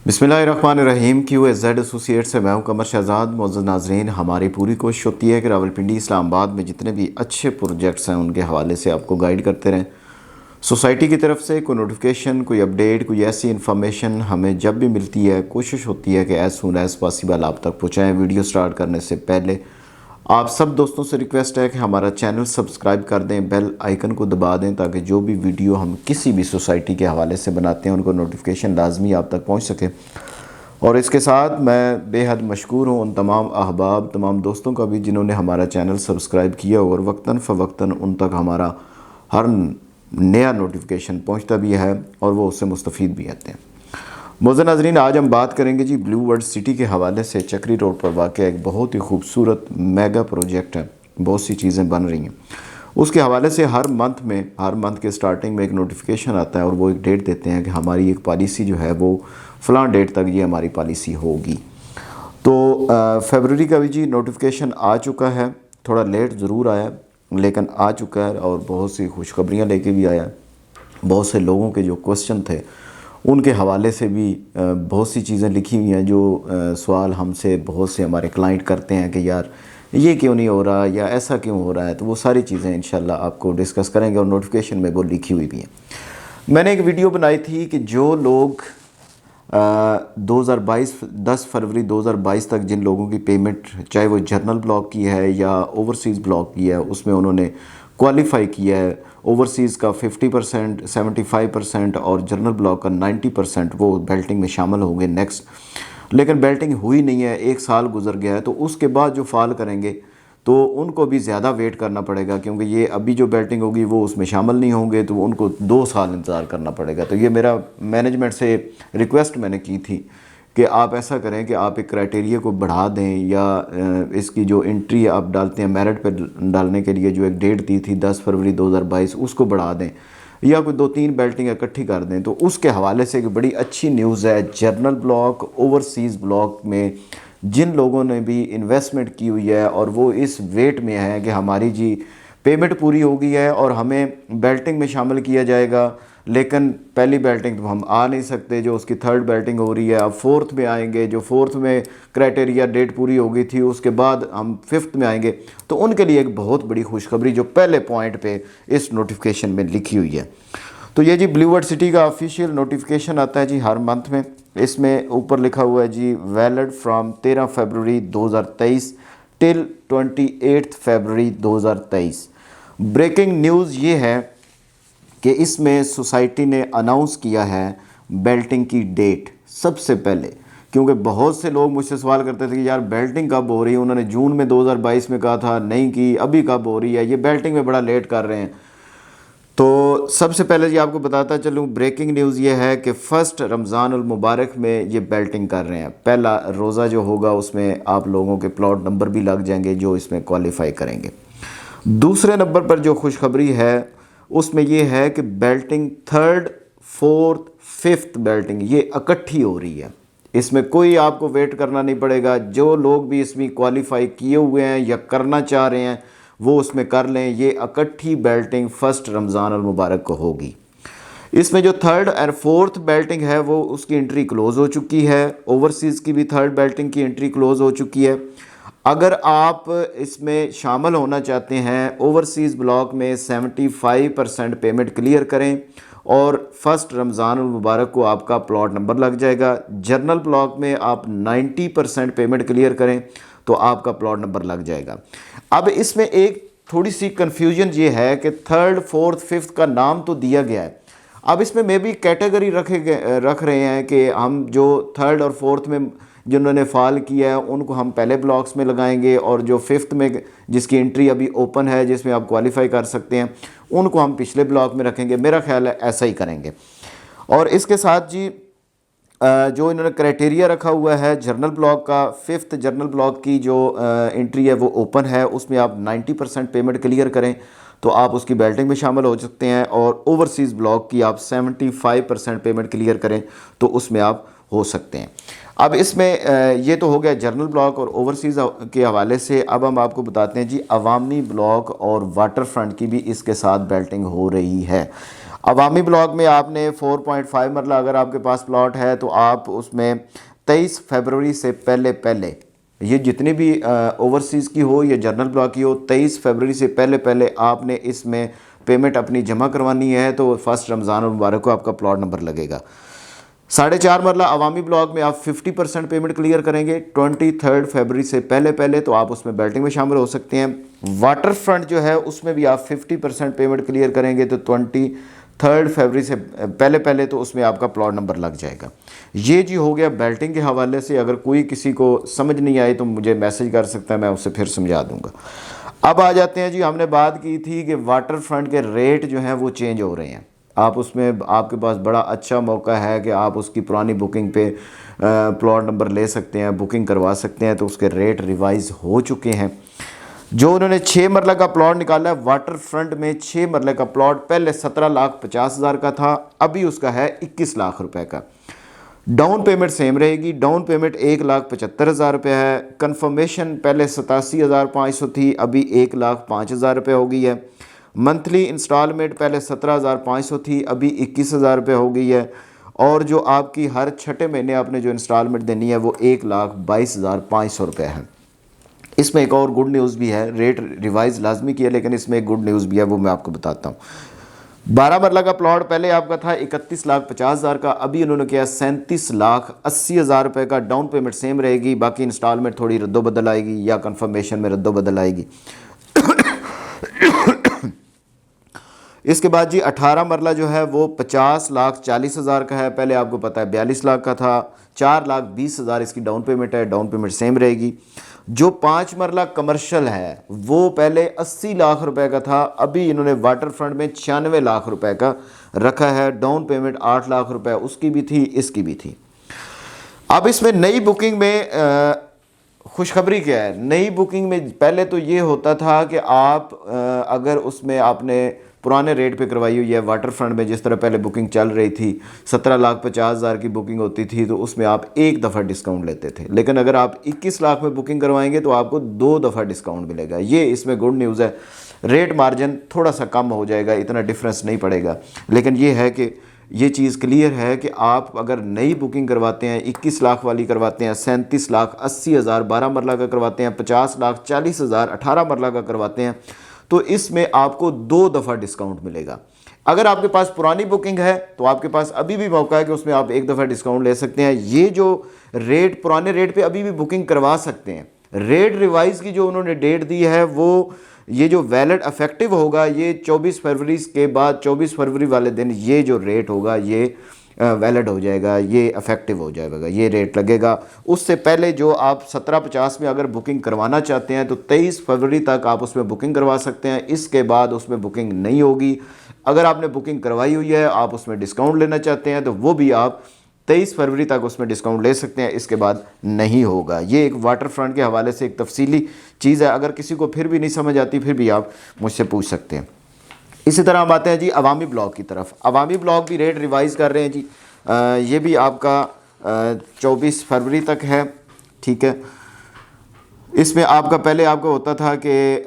बिस्मिल्लाहिर्रहमानिर्रहीम। QAZ associate से मैं हूं कमर शहजाद। मौजूद नाजरीन, हमारी पूरी कोशिश होती है कि रावलपिंडी इस्लामाबाद में जितने भी अच्छे प्रोजेक्ट्स हैं उनके हवाले से आपको गाइड करते रहें। सोसाइटी की तरफ से कोई नोटिफिकेशन, कोई अपडेट, कोई ऐसी इन्फॉर्मेशन हमें जब भी मिलती है, कोशिश होती है कि एज़ सून एज़ पॉसिबल आप तक पहुँचाएँ। वीडियो स्टार्ट करने से पहले आप सब दोस्तों से रिक्वेस्ट है कि हमारा चैनल सब्सक्राइब कर दें, बेल आइकन को दबा दें ताकि जो भी वीडियो हम किसी भी सोसाइटी के हवाले से बनाते हैं उनको नोटिफिकेशन लाजमी आप तक पहुंच सके। और इसके साथ मैं बेहद मशकूर हूं उन तमाम अहबाब, तमाम दोस्तों का भी जिन्होंने हमारा चैनल सब्सक्राइब किया और वक्तन फ़वक्तन उन तक हमारा हर नया नोटिफिकेशन पहुँचता भी है और वो उससे मुस्तफ़ीद भी आते हैं। मौजूद नाज़रीन, आज हम बात करेंगे जी ब्लू वर्ल्ड सिटी के हवाले से। चक्री रोड पर वाक़या एक बहुत ही खूबसूरत मेगा प्रोजेक्ट है, बहुत सी चीज़ें बन रही हैं। उसके हवाले से हर मंथ के स्टार्टिंग में एक नोटिफिकेशन आता है और वो एक डेट देते हैं कि हमारी एक पॉलिसी जो है वो फ़लाँ डेट तक ये हमारी पॉलिसी होगी। तो फरवरी का भी जी नोटिफिकेशन आ चुका है, थोड़ा लेट ज़रूर आया लेकिन आ चुका है और बहुत सी खुशखबरियाँ लेके भी आया। बहुत से लोगों के जो क्वेश्चन थे उनके हवाले से भी बहुत सी चीज़ें लिखी हुई हैं। जो सवाल हमसे बहुत से हमारे क्लाइंट करते हैं कि यार ये क्यों नहीं हो रहा या ऐसा क्यों हो रहा है, तो वो सारी चीज़ें इंशाल्लाह आपको डिस्कस करेंगे और नोटिफिकेशन में वो लिखी हुई भी हैं। मैंने एक वीडियो बनाई थी कि जो लोग 10 फरवरी 2022 तक जिन लोगों की पेमेंट, चाहे वो जनरल ब्लॉक की है या ओवरसीज़ ब्लॉक की है, उसमें उन्होंने क्वालिफ़ाई किया है। ओवरसीज़ का 50%, 75% और जनरल ब्लॉक का 90% वो बेल्टिंग में शामिल होंगे नेक्स्ट। लेकिन बेल्टिंग हुई नहीं है, 1 साल गुजर गया है, तो उसके बाद जो फाल करेंगे तो उनको भी ज़्यादा वेट करना पड़ेगा, क्योंकि ये अभी जो बेल्टिंग होगी वो उसमें शामिल नहीं होंगे, तो उनको 2 साल इंतज़ार करना पड़ेगा। तो ये मेरा मैनेजमेंट से रिक्वेस्ट मैंने की थी कि आप ऐसा करें कि आप एक क्राइटेरिया को बढ़ा दें या इसकी जो एंट्री आप डालते हैं मेरिट पे डालने के लिए जो एक डेट दी थी 10 फरवरी 2022 उसको बढ़ा दें या कोई 2-3 बेल्टिंग इकट्ठी कर दें। तो उसके हवाले से एक बड़ी अच्छी न्यूज़ है। जनरल ब्लॉक, ओवरसीज़ ब्लॉक में जिन लोगों ने भी इन्वेस्टमेंट की हुई है और वो इस वेट में है कि हमारी जी पेमेंट पूरी हो गई है और हमें बेल्टिंग में शामिल किया जाएगा, लेकिन पहली बेल्टिंग तो हम आ नहीं सकते, जो उसकी 3rd बेल्टिंग हो रही है, अब 4th में आएंगे। जो 4th में क्राइटेरिया डेट पूरी हो गई थी उसके बाद हम 5th में आएंगे। तो उनके लिए एक बहुत बड़ी खुशखबरी जो पहले पॉइंट पे इस नोटिफिकेशन में लिखी हुई है। तो ये जी ब्लू वर्ल्ड सिटी का ऑफिशियल नोटिफिकेशन आता है जी हर मंथ में। इसमें ऊपर लिखा हुआ है जी valid from 13 February 2023 till 28 February 2023। Breaking news ये है कि इसमें सोसाइटी ने अनाउंस किया है बेल्टिंग की डेट सबसे पहले, क्योंकि बहुत से लोग मुझसे सवाल करते थे कि यार बेल्टिंग कब हो रही है, उन्होंने जून में 2022 में कहा था नहीं कि अभी कब हो रही है, ये बेल्टिंग में बड़ा लेट कर रहे हैं। तो सबसे पहले जी आपको बताता चलूँ, ब्रेकिंग न्यूज़ ये है कि फ़र्स्ट रमज़ानुल मुबारक में ये बेल्टिंग कर रहे हैं। पहला रोज़ा जो होगा उसमें आप लोगों के प्लॉट नंबर भी लग जाएंगे जो इसमें क्वालिफ़ाई करेंगे। दूसरे नंबर पर जो खुशखबरी है उसमें ये है कि Belting 3rd, 4th, 5th Belting ये इकट्ठी हो रही है। इसमें कोई आपको वेट करना नहीं पड़ेगा। जो लोग भी इसमें क्वालिफ़ाई किए हुए हैं या करना चाह रहे हैं वो उसमें कर लें। ये इकट्ठी बेल्टिंग 1 रमज़ान अल मुबारक को होगी। इसमें जो 3rd और 4th बेल्टिंग है वो उसकी एंट्री क्लोज़ हो चुकी है। ओवरसीज़ की भी 3rd बेल्टिंग की एंट्री क्लोज़ हो चुकी है। अगर आप इसमें शामिल होना चाहते हैं, ओवरसीज़ ब्लॉक में 75% पेमेंट क्लियर करें और 1 रमज़ान मुबारक को आपका प्लॉट नंबर लग जाएगा। जनरल ब्लॉक में आप 90% पेमेंट क्लियर करें तो आपका प्लॉट नंबर लग जाएगा। अब इसमें एक थोड़ी सी कन्फ्यूजन ये है कि 3rd, 4th, 5th का नाम तो दिया गया है। अब इसमें मे भी कैटेगरी रख रहे हैं कि हम जो 3rd और 4th में जिन्होंने फ़ाल किया है उनको हम पहले ब्लॉक्स में लगाएंगे और जो 5th में जिसकी एंट्री अभी ओपन है जिसमें आप क्वालिफ़ाई कर सकते हैं उनको हम पिछले ब्लॉक में रखेंगे। मेरा ख्याल है ऐसा ही करेंगे। और इसके साथ जी जो इन्होंने क्राइटेरिया रखा हुआ है जनरल ब्लॉक का, 5th जनरल ब्लॉक की जो एंट्री है वो ओपन है, उसमें आप 90% पेमेंट क्लियर करें तो आप उसकी बेल्टिंग में शामिल हो सकते हैं। और ओवरसीज़ ब्लॉक की आप 75% पेमेंट क्लियर करें तो उसमें आप हो सकते हैं। अब इसमें ये तो हो गया जनरल ब्लॉक और ओवरसीज़ के हवाले से। अब हम आपको बताते हैं जी अवामी ब्लॉक और वाटर फ्रंट की भी इसके साथ बेल्टिंग हो रही है। अवामी ब्लॉक में आपने 4.5 मरला अगर आपके पास प्लॉट है तो आप उसमें 23 फरवरी से पहले पहले, ये जितनी भी ओवरसीज़ की हो या जनरल ब्लॉक की हो, 23 फरवरी से पहले पहले आपने इसमें पेमेंट अपनी जमा करवानी है। तो फर्स्ट रमज़ान और मुबारक को आपका प्लॉट नंबर लगेगा। 4.5 मरला अवामी ब्लॉक में आप 50% पेमेंट क्लियर करेंगे 23 फरवरी से पहले पहले, तो आप उसमें बेल्टिंग में शामिल हो सकते हैं। वाटर फ्रंट जो है उसमें भी आप 50% पेमेंट क्लियर करेंगे तो 23 फरवरी से पहले पहले, तो उसमें आपका प्लॉट नंबर लग जाएगा। ये जी हो गया बेल्टिंग के हवाले से। अगर कोई किसी को समझ नहीं आई तो मुझे मैसेज कर सकता है, मैं उससे फिर समझा दूँगा। अब आ जाते हैं जी, हमने बात की थी कि वाटर फ्रंट के रेट जो हैं वो चेंज हो रहे हैं। आप उसमें आपके पास बड़ा अच्छा मौका है कि आप उसकी पुरानी बुकिंग पे प्लॉट नंबर ले सकते हैं, बुकिंग करवा सकते हैं। तो उसके रेट रिवाइज़ हो चुके हैं। जो उन्होंने 6 मरला का प्लॉट निकाला है वाटर फ्रंट में, 6 मरले का प्लॉट पहले 17,50,000 का था, अभी उसका है 21 लाख रुपए का। डाउन पेमेंट सेम रहेगी, डाउन पेमेंट 1,75,000 रुपये है। कंफर्मेशन पहले 87,500 थी, अभी 1,05,000 रुपये हो गई है। मंथली इंस्टॉलमेंट पहले 17,500 थी, अभी 21,000 रुपये हो गई है। और जो आपकी हर छठे महीने आपने जो इंस्टॉलमेंट देनी है वो 1,22,500 रुपये है। इसमें एक और गुड न्यूज़ भी है, रेट रिवाइज़ लाजमी किया, लेकिन इसमें एक गुड न्यूज़ भी है, वो मैं आपको बताता हूँ। 12 मरला का प्लॉट पहले आपका था 31,50,000 का, अभी उन्होंने किया 37,80,000 रुपये का। डाउन पेमेंट सेम रहेगी, बाकी इंस्टॉलमेंट थोड़ी रद्दोबदल आएगी या कंफर्मेशन में रद्दोबदल आएगी। इसके बाद जी 18 मरला जो है वो 50,40,000 का है, पहले आपको पता है 42 लाख का था। 4,20,000 इसकी डाउन पेमेंट है, डाउन पेमेंट सेम रहेगी। जो 5 मरला कमर्शियल है वो पहले 80 लाख रुपए का था, अभी इन्होंने वाटर फ्रंट में 96 लाख रुपए का रखा है। डाउन पेमेंट 8 लाख रुपए उसकी भी थी, इसकी भी थी। अब इसमें नई बुकिंग में खुशखबरी क्या है? नई बुकिंग में पहले तो ये होता था कि आप अगर उसमें आपने पुराने रेट पे करवाई हुई है वाटर फ्रंट में, जिस तरह पहले बुकिंग चल रही थी 17,50,000 की बुकिंग होती थी, तो उसमें आप एक दफ़ा डिस्काउंट लेते थे। लेकिन अगर आप 21 लाख में बुकिंग करवाएंगे तो आपको 2 दफ़ा डिस्काउंट मिलेगा। ये इसमें गुड न्यूज़ है। रेट मार्जिन थोड़ा सा कम हो जाएगा, इतना डिफरेंस नहीं पड़ेगा, लेकिन ये है कि ये चीज़ क्लियर है कि आप अगर नई बुकिंग करवाते हैं, 21 लाख वाली करवाते हैं, 37,80,000 12 मरला का करवाते हैं, 50,40,000 18 मरला का करवाते हैं, तो इसमें आपको 2 दफ़ा डिस्काउंट मिलेगा। अगर आपके पास पुरानी बुकिंग है तो आपके पास अभी भी मौका है कि उसमें आप एक दफ़ा डिस्काउंट ले सकते हैं। ये जो रेट पुराने रेट पे अभी भी बुकिंग करवा सकते हैं। रेट रिवाइज़ की जो उन्होंने डेट दी है वो ये जो वैलिड इफेक्टिव होगा ये 24 फरवरी के बाद 24 फरवरी वाले दिन ये जो रेट होगा ये वैलिड हो जाएगा, ये इफेक्टिव हो जाएगा, ये रेट लगेगा। उससे पहले जो आप 1750 में अगर बुकिंग करवाना चाहते हैं तो 23 फरवरी तक आप उसमें बुकिंग करवा सकते हैं। इसके बाद उसमें बुकिंग नहीं होगी। अगर आपने बुकिंग करवाई हुई है, आप उसमें डिस्काउंट लेना चाहते हैं तो वो भी आप 23 फरवरी तक उसमें डिस्काउंट ले सकते हैं, इसके बाद नहीं होगा। ये एक वाटर फ्रंट के हवाले से एक तफसीली चीज़ है। अगर किसी को फिर भी नहीं समझ आती फिर भी आप मुझसे पूछ सकते हैं। इसी तरह हम आते हैं जी अवामी ब्लॉक की तरफ। अवामी ब्लॉक भी रेट रिवाइज़ कर रहे हैं जी। ये भी आपका 24 फरवरी तक है, ठीक है। इसमें आपका पहले आपका होता था कि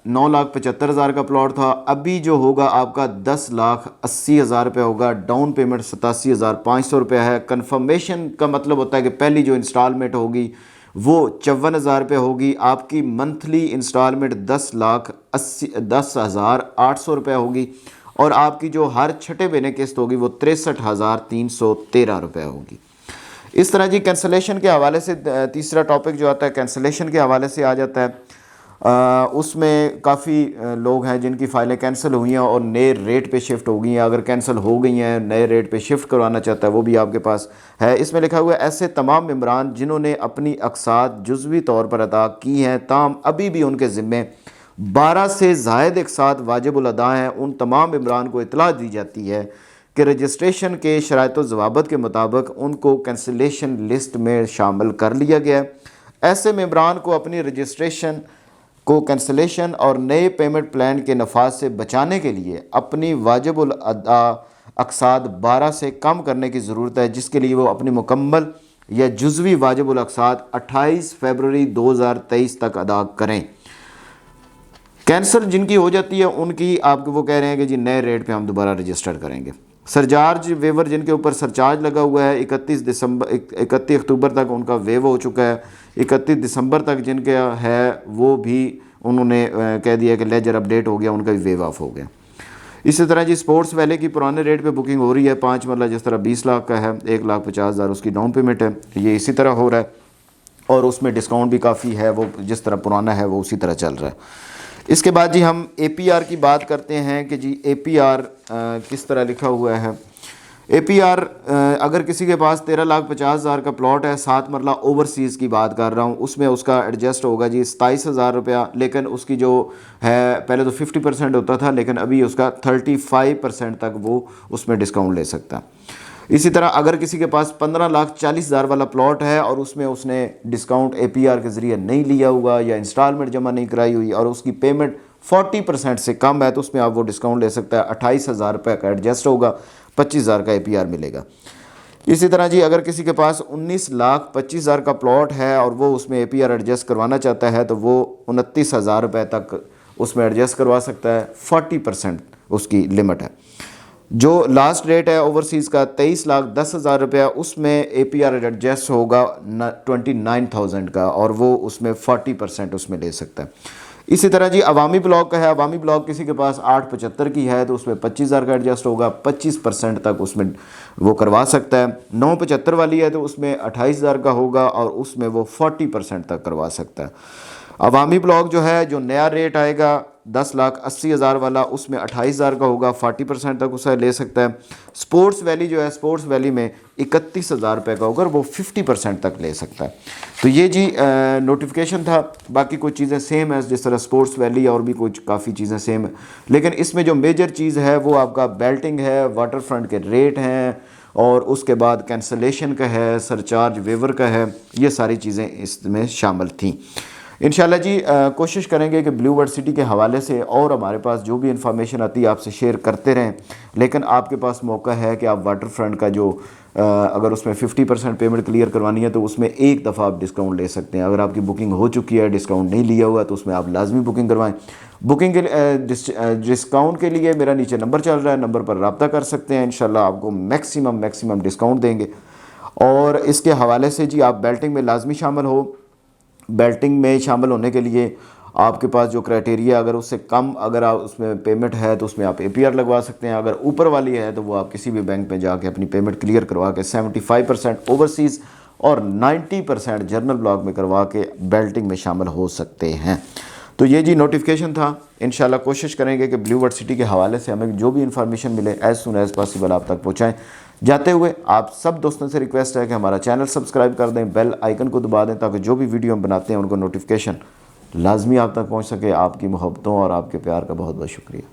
9,75,000 का प्लॉट था, अभी जो होगा आपका 10,80,000 रुपये होगा। डाउन पेमेंट 87,500 रुपये है। कन्फर्मेशन का मतलब होता है कि पहली जो इंस्टॉलमेंट होगी वो 54,000 रुपये होगी। आपकी मंथली इंस्टॉलमेंट 10,08,000 रुपये होगी और आपकी जो हर छठे महीने किस्त होगी वो 63,313 रुपये होगी। इस तरह जी कैंसलेशन के हवाले से तीसरा टॉपिक जो आता है कैंसलेशन के हवाले से आ जाता है। उसमें काफ़ी लोग हैं जिनकी फ़ाइलें कैंसिल हुई हैं और नए रेट पे शिफ्ट हो गई हैं। अगर कैंसिल हो गई हैं, नए रेट पे शिफ्ट करवाना चाहता है, वो भी आपके पास है। इसमें लिखा हुआ है ऐसे तमाम मेंबरान जिन्होंने अपनी अक़सात जुज़वी तौर पर अदा की हैं ताहम अभी भी उनके ज़िम्मे 12 से ज़ायद अक़सात वाजिबुल अदा हैं, उन तमाम मेंबरान को इत्तला दी जाती है कि रजिस्ट्रेशन के शराइत व ज़वाबित के मुताबिक उनको कैंसिलेशन लिस्ट में शामिल कर लिया गया है। ऐसे मेंबरान को अपनी रजिस्ट्रेशन को कैंसिलेशन और नए पेमेंट प्लान के नफाज से बचाने के लिए अपनी वाजिबुल अदा अक़सात 12 से कम करने की ज़रूरत है, जिसके लिए वो अपनी मुकम्मल या जुज़वी वाजिबुल अक़सात 28 फरवरी 2023 तक अदा करें। कैंसर जिनकी हो जाती है उनकी आपको वो कह रहे हैं कि जी नए रेट पे हम दोबारा रजिस्टर करेंगे। सरचार्ज वेवर जिनके ऊपर सरचार्ज लगा हुआ है 31 अक्टूबर तक उनका वेव हो चुका है। 31 दिसंबर तक जिनके है वो भी उन्होंने कह दिया कि लेजर अपडेट हो गया, उनका भी वेव ऑफ हो गया। इसी तरह जी स्पोर्ट्स वैले की पुराने रेट पे बुकिंग हो रही है। 5 मरला जिस तरह 20 लाख का है, 1,50,000 उसकी डाउन पेमेंट है, ये इसी तरह हो रहा है और उसमें डिस्काउंट भी काफ़ी है, वो जिस तरह पुराना है वो उसी तरह चल रहा है। इसके बाद जी हम APR की बात करते हैं कि जी APR किस तरह लिखा हुआ है। APR अगर किसी के पास 13,50,000 का प्लॉट है, 7 मरला ओवरसीज़ की बात कर रहा हूँ, उसमें उसका एडजस्ट होगा जी 27,000 रुपया। लेकिन उसकी जो है पहले तो 50% होता था, लेकिन अभी उसका 35% तक वो उसमें डिस्काउंट ले सकता है। इसी तरह अगर किसी के पास 15,40,000 वाला प्लॉट है और उसमें उसने डिस्काउंट APR के ज़रिए नहीं लिया हुआ या इंस्टॉलमेंट जमा नहीं कराई हुई और उसकी पेमेंट 40% से कम है, तो उसमें आप वो डिस्काउंट ले सकता है। 28,000 रुपये का एडजस्ट होगा, 25,000 का APR मिलेगा। इसी तरह जी अगर किसी के पास 19,25,000 का प्लॉट है और वो उसमें APR एडजस्ट करवाना चाहता है तो वो 29,000 रुपये तक उसमें एडजस्ट करवा सकता है। 40% उसकी लिमिट है। जो लास्ट रेट है ओवरसीज़ का 23,10,000 रुपया, उसमें APR एडजस्ट होगा 29,000 का और वो उसमें 40% उसमें ले सकता है। इसी तरह जी अवामी ब्लॉक का है। अवामी ब्लॉक किसी के पास 875 की है तो उसमें 25,000 का एडजस्ट होगा, 25% तक उसमें वो करवा सकता है। 975 वाली है तो उसमें 28,000 का होगा और उसमें वो 40% तक करवा सकता है। अवामी ब्लॉक जो है, जो नया रेट आएगा 10,80,000 वाला, उसमें 28,000 का होगा, 40% तक उसे ले सकता है। स्पोर्ट्स वैली जो है, स्पोर्ट्स वैली में 31,000 रुपये का होगा, वो 50% तक ले सकता है। तो ये जी नोटिफिकेशन था। बाकी कुछ चीज़ें सेम है जिस तरह स्पोर्ट्स वैली, और भी कुछ काफ़ी चीज़ें सेम है, लेकिन इसमें जो मेजर चीज़ है वो आपका बेल्टिंग है, वाटर फ्रंट के रेट हैं और उसके बाद कैंसलेशन का है, सरचार्ज वेवर का है, ये सारी चीज़ें इसमें शामिल थी। इंशाल्लाह जी कोशिश करेंगे कि ब्लू वर्ल्ड सिटी के हवाले से और हमारे पास जो भी इंफॉर्मेशन आती है आपसे शेयर करते रहें। लेकिन आपके पास मौका है कि आप वाटर फ्रंट का जो अगर उसमें 50% पेमेंट क्लियर करवानी है तो उसमें एक दफ़ा आप डिस्काउंट ले सकते हैं। अगर आपकी बुकिंग हो चुकी है, डिस्काउंट नहीं लिया हुआ, तो उसमें आप लाजमी बुकिंग करवाएं। बुकिंग के डिस्काउंट के लिए मेरा नीचे नंबर चल रहा है, नंबर पर रब्ता कर सकते हैं। इंशाल्लाह आपको मैक्सिमम डिस्काउंट देंगे। और इसके हवाले से जी आप बेल्टिंग में लाजमी शामिल हो। बेल्टिंग में शामिल होने के लिए आपके पास जो क्राइटेरिया, अगर उससे कम अगर आप उसमें पेमेंट है तो उसमें आप APR लगवा सकते हैं। अगर ऊपर वाली है तो वो आप किसी भी बैंक में जाके अपनी पेमेंट क्लियर करवा के 75% ओवरसीज़ और 90% जर्नल ब्लॉक में करवा के बेल्टिंग में शामिल हो सकते हैं। तो ये जी नोटिफिकेशन था। इंशाल्लाह कोशिश करेंगे कि ब्लू वर्ल्ड सिटी के हवाले से हमें जो भी इंफॉर्मेशन मिले एज़ सुन एज़ पॉसिबल आप तक पहुँचाएँ। जाते हुए आप सब दोस्तों से रिक्वेस्ट है कि हमारा चैनल सब्सक्राइब कर दें, बेल आइकन को दबा दें, ताकि जो भी वीडियो हम बनाते हैं उनको नोटिफिकेशन लाजमी आप तक पहुंच सके। आपकी मोहब्बतों और आपके प्यार का बहुत बहुत शुक्रिया।